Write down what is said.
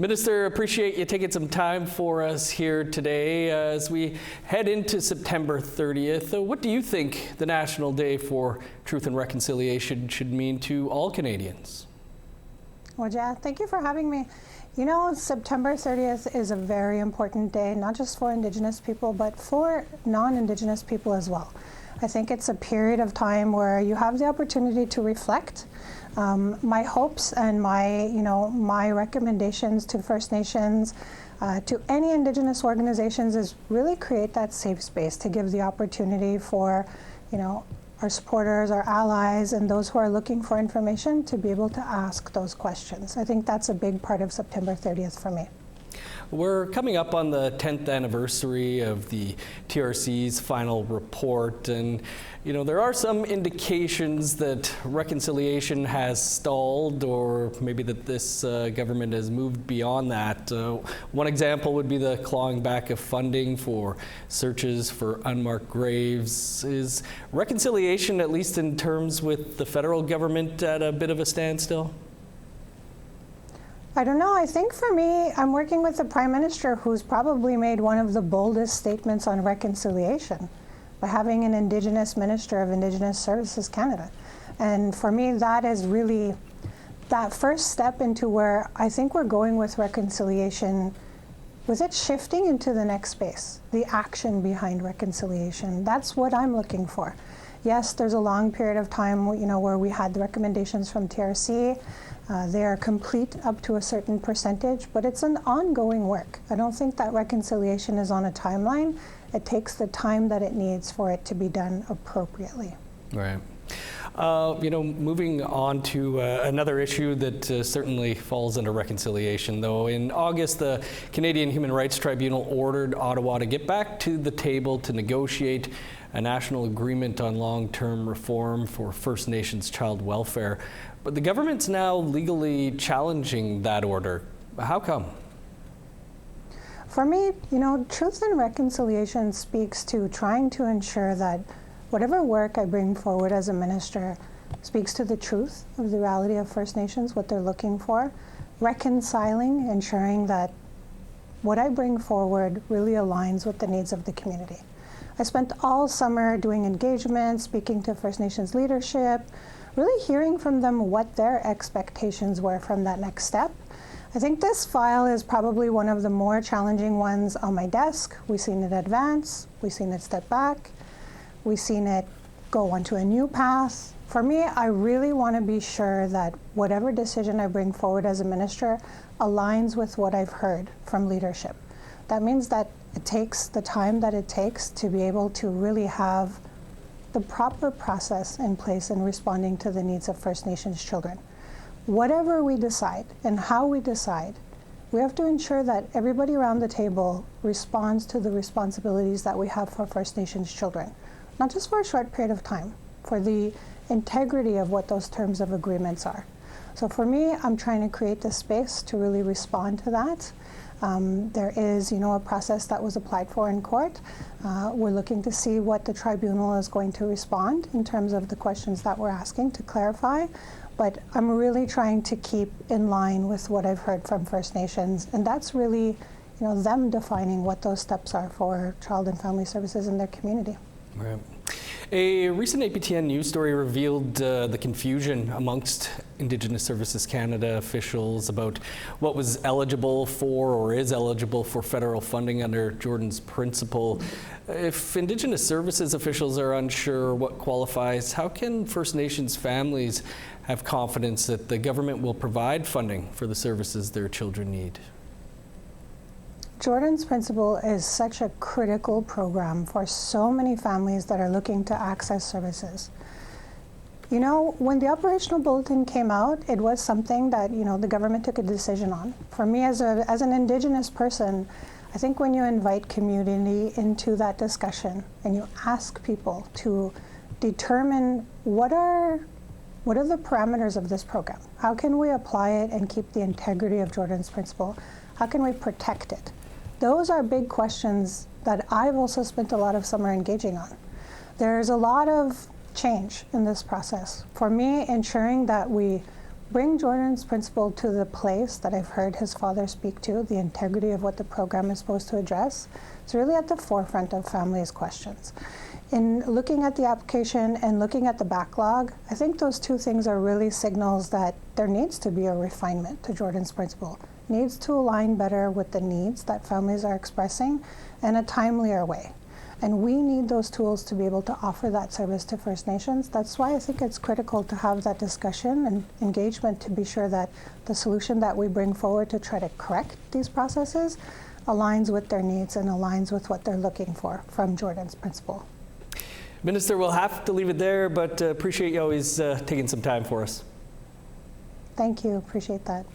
Minister, appreciate you taking some time for us here today as we head into September 30th. What do you think the National Day for Truth and Reconciliation should mean to all Canadians? Well, yeah, thank you for having me. You know, September 30th is a very important day, not just for Indigenous people, but for non-Indigenous people as well. I think it's a period of time where you have the opportunity to reflect. My hopes and my recommendations to First Nations, to any Indigenous organizations, is really create that safe space to give the opportunity for, our supporters, our allies, and those who are looking for information to be able to ask those questions. I think that's a big part of September 30th for me. We're coming up on the 10th anniversary of the TRC's final report, and there are some indications that reconciliation has stalled, or maybe that this government has moved beyond that. One example would be the clawing back of funding for searches for unmarked graves. Is reconciliation, at least in terms with the federal government, at a bit of a standstill? I don't know. I think for me, I'm working with the Prime Minister, who's probably made one of the boldest statements on reconciliation by having an Indigenous Minister of Indigenous Services Canada. And for me, that is really that first step into where I think we're going with reconciliation, with it shifting into the next space, the action behind reconciliation. That's what I'm looking for. Yes, there's a long period of time, where we had the recommendations from TRC. They are complete up to a certain percentage, but it's an ongoing work. I don't think that reconciliation is on a timeline. It takes the time that it needs for it to be done appropriately. Right. Moving on to another issue that certainly falls under reconciliation, though. In August, the Canadian Human Rights Tribunal ordered Ottawa to get back to the table to negotiate a national agreement on long-term reform for First Nations child welfare. But the government's now legally challenging that order. How come? For me, truth and reconciliation speaks to trying to ensure that whatever work I bring forward as a minister speaks to the truth of the reality of First Nations, what they're looking for, reconciling, ensuring that what I bring forward really aligns with the needs of the community. I spent all summer doing engagements, speaking to First Nations leadership, really hearing from them what their expectations were from that next step. I think this file is probably one of the more challenging ones on my desk. We've seen it advance, we've seen it step back, we've seen it go onto a new path. For me, I really want to be sure that whatever decision I bring forward as a minister aligns with what I've heard from leadership. That means that it takes the time that it takes to be able to really have the proper process in place in responding to the needs of First Nations children. Whatever we decide and how we decide, we have to ensure that everybody around the table responds to the responsibilities that we have for First Nations children, not just for a short period of time, for the integrity of what those terms of agreements are. So for me, I'm trying to create the space to really respond to that. There is, a process that was applied for in court. We're looking to see what the tribunal is going to respond in terms of the questions that we're asking to clarify. But I'm really trying to keep in line with what I've heard from First Nations, and that's really, them defining what those steps are for child and family services in their community. Right. A recent APTN news story revealed the confusion amongst Indigenous Services Canada officials about what was eligible for or is eligible for federal funding under Jordan's principle. If Indigenous Services officials are unsure what qualifies, how can First Nations families have confidence that the government will provide funding for the services their children need? Jordan's Principle is such a critical program for so many families that are looking to access services. When the operational bulletin came out, it was something that, the government took a decision on. For me, as an Indigenous person, I think when you invite community into that discussion and you ask people to determine what are the parameters of this program, how can we apply it and keep the integrity of Jordan's Principle, how can we protect it? Those are big questions that I've also spent a lot of summer engaging on. There's a lot of change in this process. For me, ensuring that we bring Jordan's principle to the place that I've heard his father speak to, the integrity of what the program is supposed to address. It's really at the forefront of families' questions. In looking at the application and looking at the backlog, I think those two things are really signals that there needs to be a refinement to Jordan's principle. It needs to align better with the needs that families are expressing in a timelier way. And we need those tools to be able to offer that service to First Nations. That's why I think it's critical to have that discussion and engagement to be sure that the solution that we bring forward to try to correct these processes aligns with their needs and aligns with what they're looking for from Jordan's principle. Minister, we'll have to leave it there, but appreciate you always taking some time for us. Thank you. Appreciate that.